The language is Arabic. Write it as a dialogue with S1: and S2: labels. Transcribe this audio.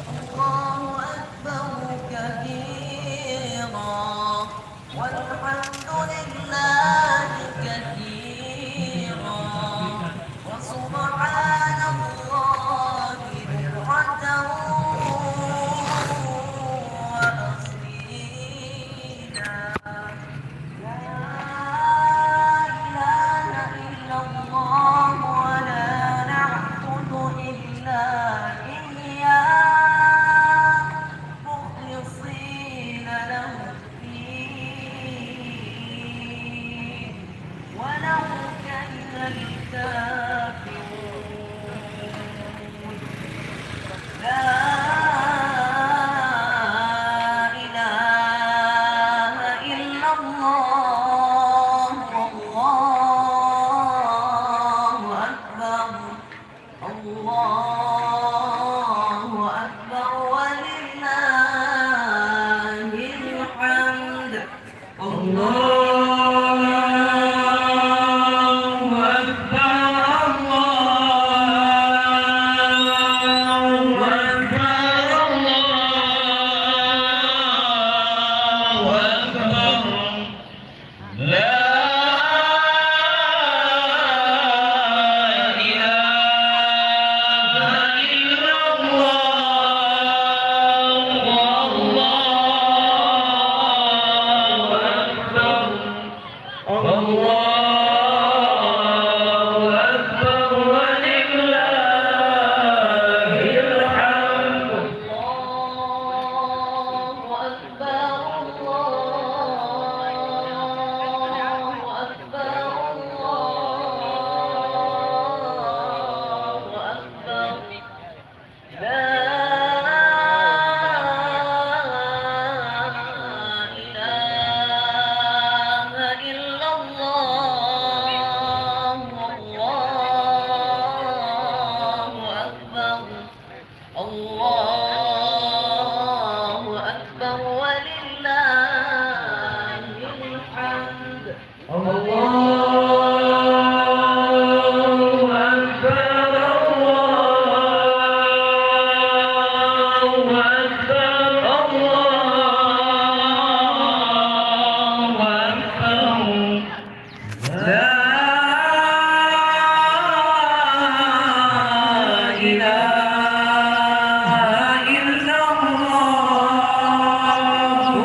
S1: الله أكبر كبيرا والحمد لله كثيرا وسبحان الله بكرة وأصيلا لا إله إلا الله ولا نعبد إلا إياه مخلصين له الدين ولو كره الكافرون لا إله إلا الله والله أكبر الله أكبر ولله الحمد الله لا